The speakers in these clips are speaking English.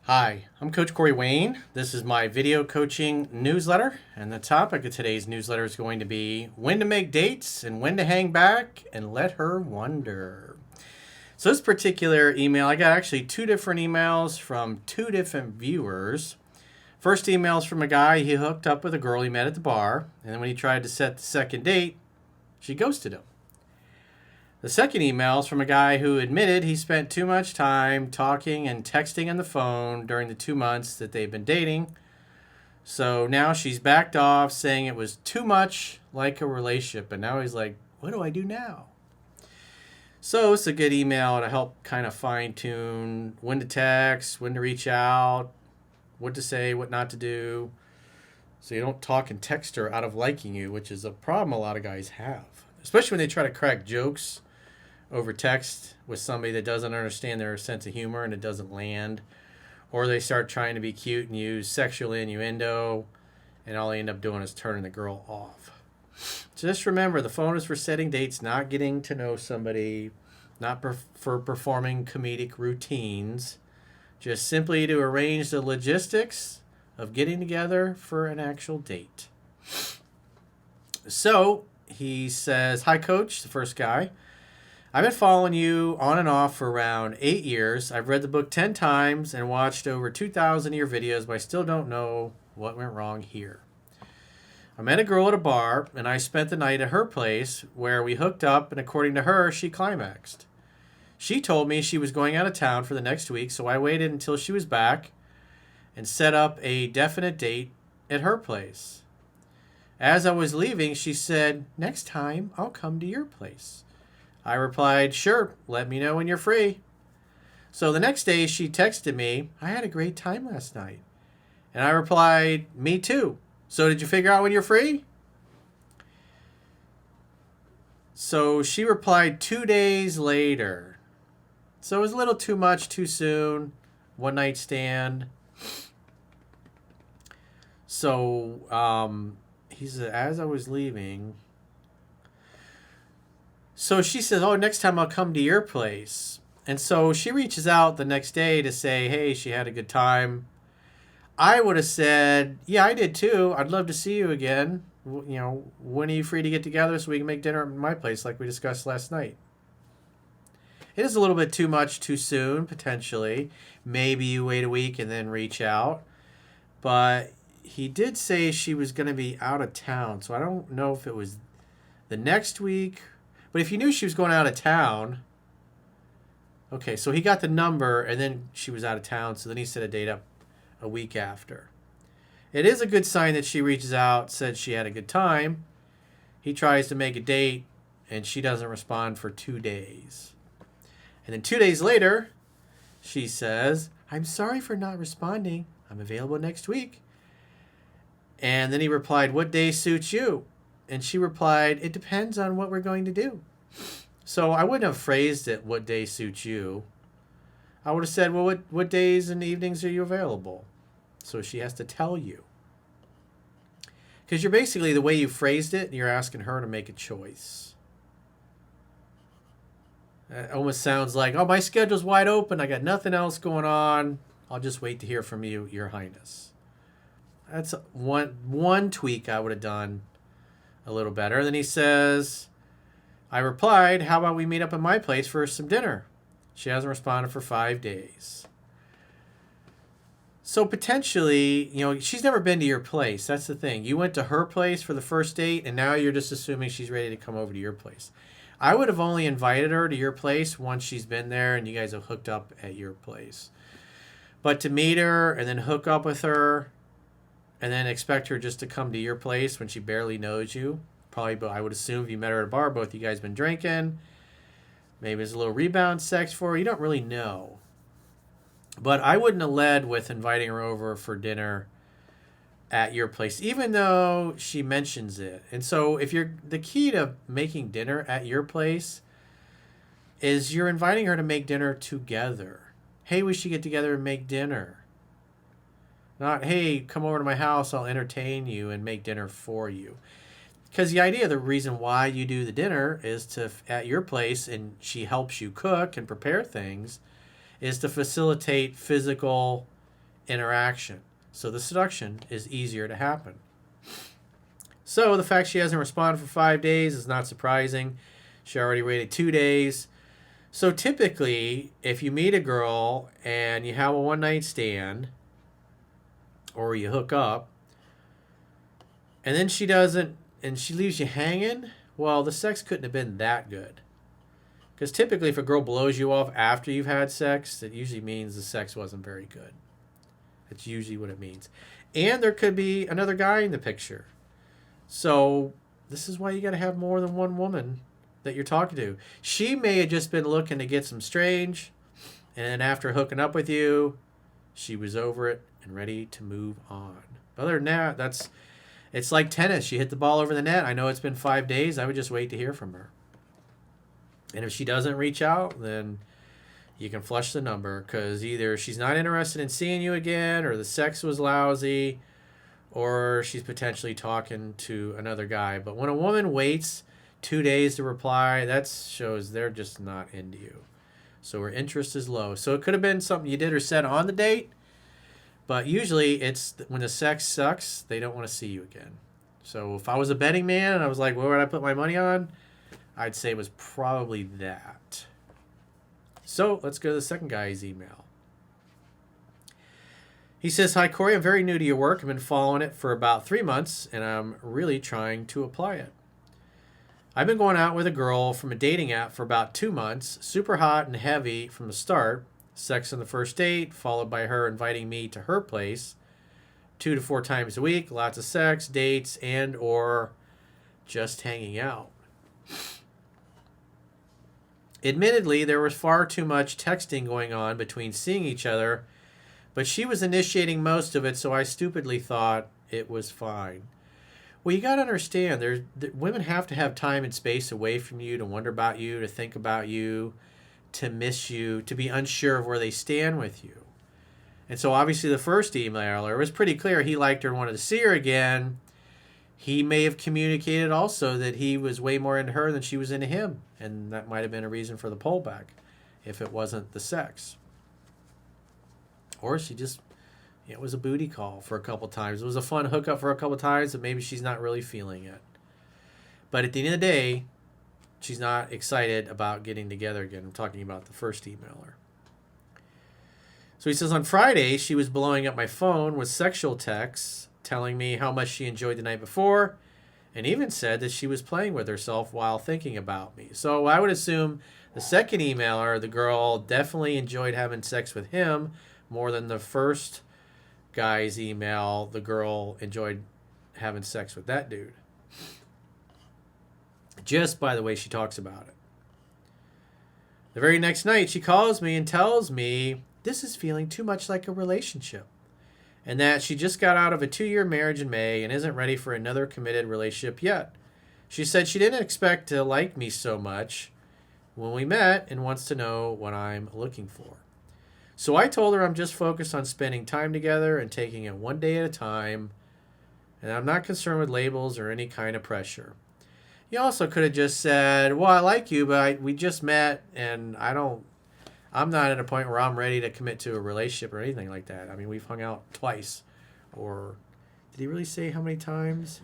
Hi, I'm Coach Corey Wayne. This is my video coaching newsletter, and the topic of today's newsletter is going to be when to make dates and when to hang back and let her wonder. So this particular email, I got actually two different emails from two different viewers. First email is from a guy. He hooked up with a girl he met at the bar, and then when he tried to set the second date, she ghosted him. The second email is from a guy who admitted he spent too much time talking and texting on the phone during the 2 months that they've been dating. So now she's backed off, saying it was too much like a relationship. And now he's like, what do I do now? So it's a good email to help kind of fine tune when to text, when to reach out, what to say, what not to do. So you don't talk and text her out of liking you, which is a problem a lot of guys have. Especially when they try to crack jokes over text with somebody that doesn't understand their sense of humor and it doesn't land. Or they start trying to be cute and use sexual innuendo, and all they end up doing is turning the girl off. So just remember, the phone is for setting dates, not getting to know somebody, not for performing comedic routines. Just simply to arrange the logistics of getting together for an actual date. So he says, hi, Coach, the first guy. I've been following you on and off for around 8 years. I've read the book 10 times and watched over 2,000 of your videos, but I still don't know what went wrong here. I met a girl at a bar, and I spent the night at her place where we hooked up, and according to her, she climaxed. She told me she was going out of town for the next week, so I waited until she was back and set up a definite date at her place. As I was leaving, she said, next time I'll come to your place. I replied, sure, let me know when you're free. So the next day she texted me, I had a great time last night. And I replied, me too. So did you figure out when you're free? So she replied 2 days later. So it was a little too much, too soon. One night stand. So he said, as I was leaving. So she says, oh, next time I'll come to your place. And so she reaches out the next day to say, hey, she had a good time. I would have said, yeah, I did too. I'd love to see you again. When are you free to get together so we can make dinner at my place like we discussed last night? It is a little bit too much too soon, potentially. Maybe you wait a week and then reach out. But he did say she was going to be out of town. So I don't know if it was the next week. But if you knew she was going out of town, okay, so he got the number and then she was out of town, so then he set a date up a week after. It is a good sign that she reaches out, said she had a good time. He tries to make a date and she doesn't respond for 2 days. And then 2 days later, she says, I'm sorry for not responding. I'm available next week. And then he replied, what day suits you? And she replied, it depends on what we're going to do. So I wouldn't have phrased it, what day suits you. I would have said, well, what days and evenings are you available? So she has to tell you. Because you're basically, the way you phrased it, you're asking her to make a choice. It almost sounds like, oh, my schedule's wide open. I got nothing else going on. I'll just wait to hear from you, Your Highness. That's one tweak I would have done a little better. Then he says, I replied, how about we meet up at my place for some dinner? She hasn't responded for 5 days. So potentially, she's never been to your place. That's the thing. You went to her place for the first date, and now you're just assuming she's ready to come over to your place. I would have only invited her to your place once she's been there and you guys have hooked up at your place. But to meet her and then hook up with her and then expect her just to come to your place when she barely knows you. Probably, I would assume if you met her at a bar, both you guys been drinking. Maybe it's a little rebound sex for her. You don't really know. But I wouldn't have led with inviting her over for dinner at your place, even though she mentions it. And so the key to making dinner at your place is you're inviting her to make dinner together. Hey, we should get together and make dinner. Not, hey, come over to my house, I'll entertain you and make dinner for you. Because the idea, the reason why you do the dinner is at your place, and she helps you cook and prepare things, is to facilitate physical interaction. So the seduction is easier to happen. So the fact she hasn't responded for 5 days is not surprising. She already waited 2 days. So typically, if you meet a girl and you have a one-night stand or you hook up and then she doesn't, and she leaves you hanging, well, the sex couldn't have been that good. Because typically if a girl blows you off after you've had sex, it usually means the sex wasn't very good. That's usually what it means. And there could be another guy in the picture. So this is why you got to have more than one woman that you're talking to. She may have just been looking to get some strange, and after hooking up with you, she was over it and ready to move on. Other than that, it's like tennis. She hit the ball over the net. I know it's been 5 days. I would just wait to hear from her. And if she doesn't reach out, then you can flush the number, because either she's not interested in seeing you again, or the sex was lousy, or she's potentially talking to another guy. But when a woman waits 2 days to reply, that shows they're just not into you. So her interest is low. So it could have been something you did or said on the date, but usually it's when the sex sucks, they don't want to see you again. So if I was a betting man and I was like, where would I put my money on? I'd say it was probably that. So let's go to the second guy's email. He says, "Hi, Corey. I'm very new to your work. I've been following it for about 3 months, and I'm really trying to apply it. I've been going out with a girl from a dating app for about 2 months, super hot and heavy from the start, sex on the first date, followed by her inviting me to her place 2 to 4 times a week, lots of sex, dates, and or just hanging out. Admittedly, there was far too much texting going on between seeing each other, but she was initiating most of it, so I stupidly thought it was fine." Well, you got to understand, women have to have time and space away from you to wonder about you, to think about you, to miss you, to be unsure of where they stand with you. And so obviously the first emailer, it was pretty clear he liked her and wanted to see her again. He may have communicated also that he was way more into her than she was into him. And that might have been a reason for the pullback if it wasn't the sex. Or she just, it was a booty call for a couple times. It was a fun hookup for a couple times, but maybe she's not really feeling it. But at the end of the day, she's not excited about getting together again. I'm talking about the first emailer. So he says, "On Friday, she was blowing up my phone with sexual texts, telling me how much she enjoyed the night before, and even said that she was playing with herself while thinking about me." So I would assume the second emailer, the girl, definitely enjoyed having sex with him more than the first guy's email. The girl enjoyed having sex with that dude, just by the way she talks about it. The very next night, she calls me and tells me this is feeling too much like a relationship, and that she just got out of a 2-year marriage in May and isn't ready for another committed relationship yet. She said she didn't expect to like me so much when we met and wants to know what I'm looking for. So I told her I'm just focused on spending time together and taking it one day at a time, and I'm not concerned with labels or any kind of pressure. You also could have just said, well, I like you, but we just met, and I'm not at a point where I'm ready to commit to a relationship or anything like that. I mean, we've hung out twice. Or did he really say how many times?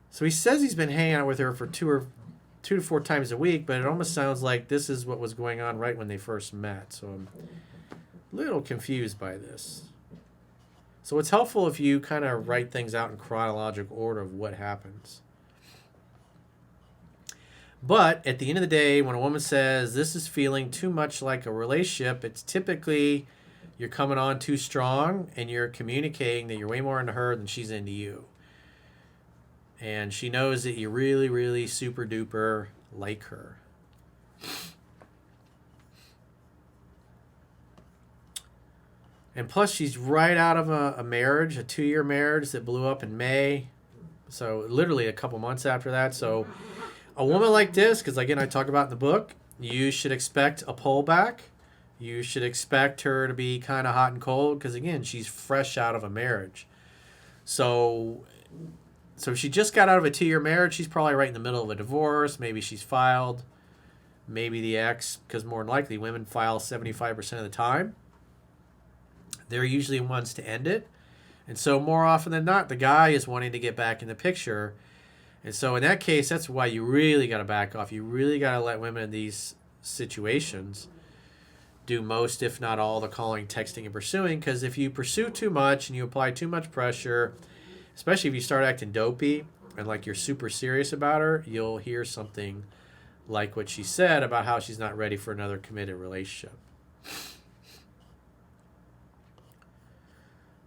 So he says he's been hanging out with her for 2 to 4 times a week, but it almost sounds like this is what was going on right when they first met. So I'm a little confused by this. So it's helpful if you kind of write things out in chronological order of what happens. But at the end of the day, when a woman says this is feeling too much like a relationship, it's typically you're coming on too strong and you're communicating that you're way more into her than she's into you. And she knows that you really, really super duper like her. And plus, she's right out of a marriage, a 2-year marriage that blew up in May. So literally a couple months after that. So a woman like this, because again, I talk about in the book, you should expect a pullback. You should expect her to be kind of hot and cold because, again, she's fresh out of a marriage. So if she just got out of a 2-year marriage, she's probably right in the middle of a divorce. Maybe she's filed. Maybe the ex, because more than likely women file 75% of the time. they're usually ones to end it. And so more often than not, the guy is wanting to get back in the picture. And so in that case, that's why you really got to back off. You really got to let women in these situations do most, if not all, the calling, texting, and pursuing. Because if you pursue too much and you apply too much pressure, especially if you start acting dopey and like you're super serious about her, you'll hear something like what she said about how she's not ready for another committed relationship.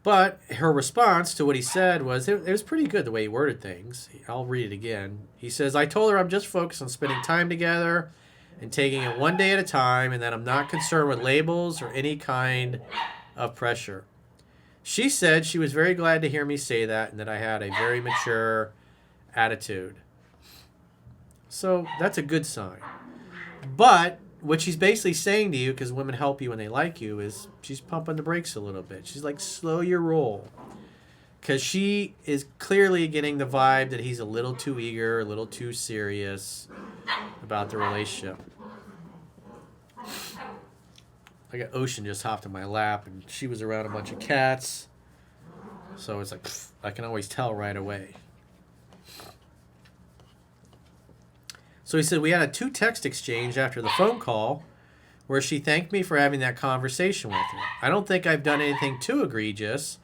But her response to what he said was, it was pretty good the way he worded things. I'll read it again. He says, I told her I'm just focused on spending time together and taking it one day at a time, and that I'm not concerned with labels or any kind of pressure. She said she was very glad to hear me say that and that I had a very mature attitude. So that's a good sign. But what she's basically saying to you, because women help you when they like you, is she's pumping the brakes a little bit. She's like, slow your roll. Because she is clearly getting the vibe that he's a little too eager, a little too serious about the relationship. I got Ocean just hopped in my lap, and she was around a bunch of cats. So it's like, I can always tell right away. So he said, we had a 2-text exchange after the phone call where she thanked me for having that conversation with her. I don't think I've done anything too egregious,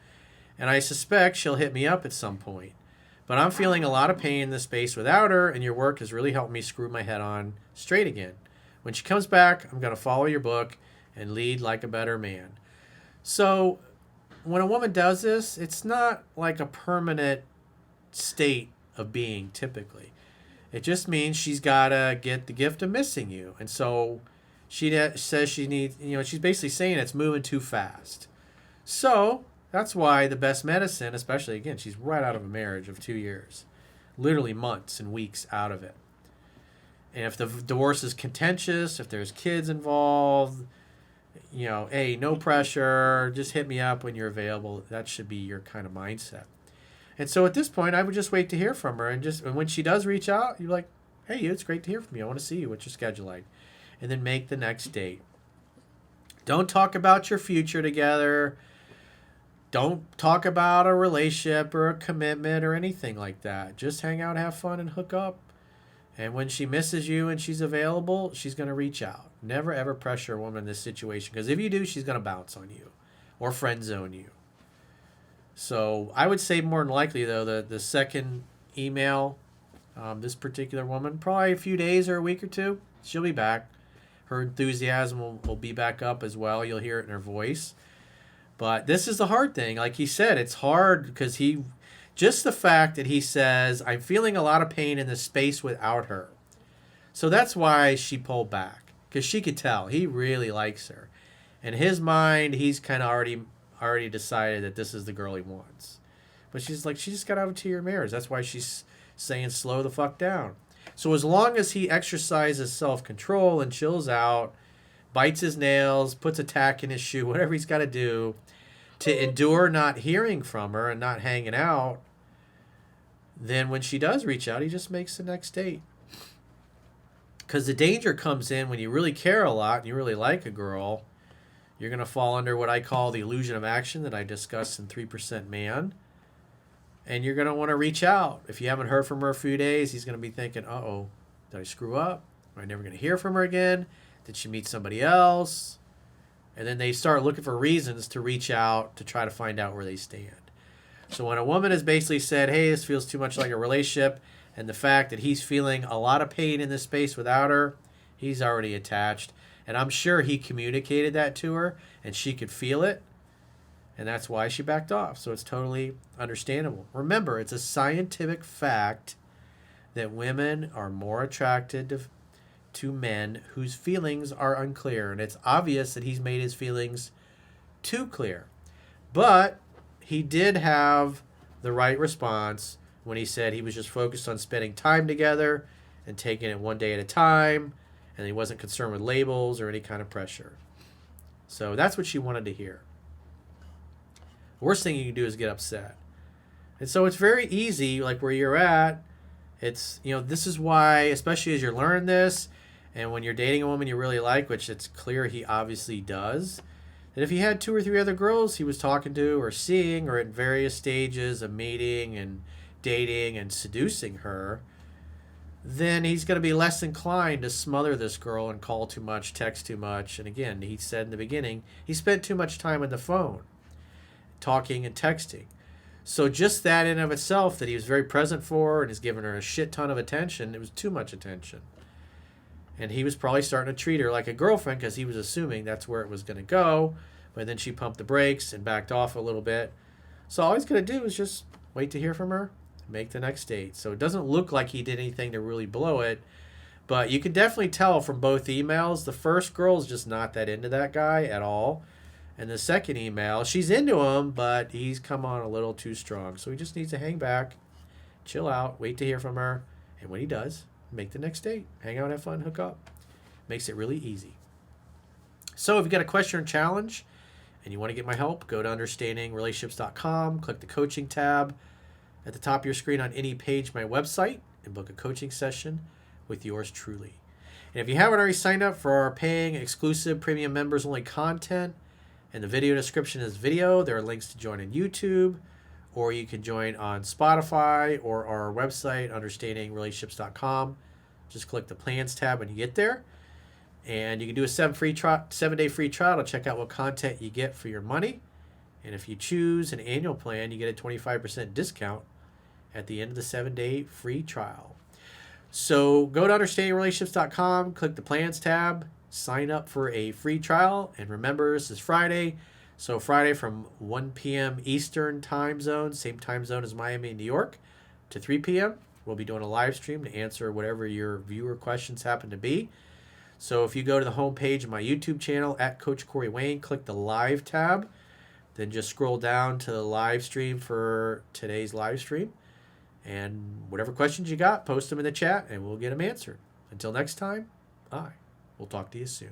and I suspect she'll hit me up at some point. But I'm feeling a lot of pain in this space without her, and your work has really helped me screw my head on straight again. When she comes back, I'm going to follow your book and lead like a better man. So when a woman does this, it's not like a permanent state of being typically. It just means she's got to get the gift of missing you. And so she says she needs, she's basically saying it's moving too fast. So that's why the best medicine, especially, again, she's right out of a marriage of 2 years. Literally months and weeks out of it. And if the divorce is contentious, if there's kids involved, hey, no pressure, just hit me up when you're available. That should be your kind of mindset. And so at this point, I would just wait to hear from her. And when she does reach out, you're like, hey, it's great to hear from you. I want to see you. What's your schedule like? And then make the next date. Don't talk about your future together. Don't talk about a relationship or a commitment or anything like that. Just hang out, have fun, and hook up. And when she misses you and she's available, she's going to reach out. Never, ever pressure a woman in this situation. Because if you do, she's going to bounce on you or friend zone you. So I would say more than likely, though, the second email, this particular woman, probably a few days or a week or two, she'll be back. Her enthusiasm will be back up as well. You'll hear it in her voice. But this is the hard thing. Like he said, it's hard because just the fact that he says, I'm feeling a lot of pain in this space without her. So that's why she pulled back. Because she could tell he really likes her. In his mind, he's kind of already decided that this is the girl he wants. But she's like, she just got out of 2 year marriage. That's why she's saying slow the fuck down. So as long as he exercises self-control and chills out, bites his nails, puts a tack in his shoe, whatever he's got to do to endure not hearing from her and not hanging out, then when she does reach out, he just makes the next date. Because the danger comes in when you really care a lot and you really like a girl. You're going to fall under what I call the illusion of action that I discussed in 3% Man. And you're going to want to reach out. If you haven't heard from her a few days, he's going to be thinking, uh-oh, did I screw up? Am I never going to hear from her again? Did she meet somebody else? And then they start looking for reasons to reach out to try to find out where they stand. So when a woman has basically said, hey, this feels too much like a relationship, and the fact that he's feeling a lot of pain in this space without her, he's already attached. And I'm sure he communicated that to her, and she could feel it, and that's why she backed off. So it's totally understandable. Remember, it's a scientific fact that women are more attracted to men whose feelings are unclear, and it's obvious that he's made his feelings too clear. But he did have the right response when he said he was just focused on spending time together and taking it one day at a time, and he wasn't concerned with labels or any kind of pressure. So that's what she wanted to hear. The worst thing you can do is get upset. And so it's very easy, like where you're at, it's, this is why, especially as you're learning this, and when you're dating a woman you really like, which it's clear he obviously does, And if he had 2 or 3 other girls he was talking to or seeing or at various stages of meeting and dating and seducing her, then he's going to be less inclined to smother this girl and call too much, text too much. And again, he said in the beginning, he spent too much time on the phone, talking and texting. So just that in of itself, that he was very present for her and is giving her a shit ton of attention, it was too much attention. And he was probably starting to treat her like a girlfriend because he was assuming that's where it was going to go. But then she pumped the brakes and backed off a little bit. So all he's going to do is just wait to hear from her, make the next date. So it doesn't look like he did anything to really blow it. But you can definitely tell from both emails, the first girl is just not that into that guy at all. And the second email, she's into him, but he's come on a little too strong. So he just needs to hang back, chill out, wait to hear from her. And when he does, make the next date. Hang out, have fun, hook up. Makes it really easy. So if you've got a question or challenge and you want to get my help, go to understandingrelationships.com, click the coaching tab at the top of your screen on any page of my website, and book a coaching session with yours truly. And if you haven't already signed up for our paying, exclusive, premium members-only content, in the video description is video. There are links to join on YouTube, or you can join on Spotify or our website, understandingrelationships.com. Just click the plans tab when you get there. And you can do a 7-day free trial to check out what content you get for your money. And if you choose an annual plan, you get a 25% discount at the end of the 7-day free trial. So go to understandingrelationships.com, click the plans tab, sign up for a free trial. And remember, this is Friday. So Friday from 1 p.m. Eastern time zone, same time zone as Miami and New York, to 3 p.m. We'll be doing a live stream to answer whatever your viewer questions happen to be. So if you go to the homepage of my YouTube channel at Coach Corey Wayne, click the live tab, then just scroll down to the live stream for today's live stream. And whatever questions you got, post them in the chat and we'll get them answered. Until next time, I will talk to you soon.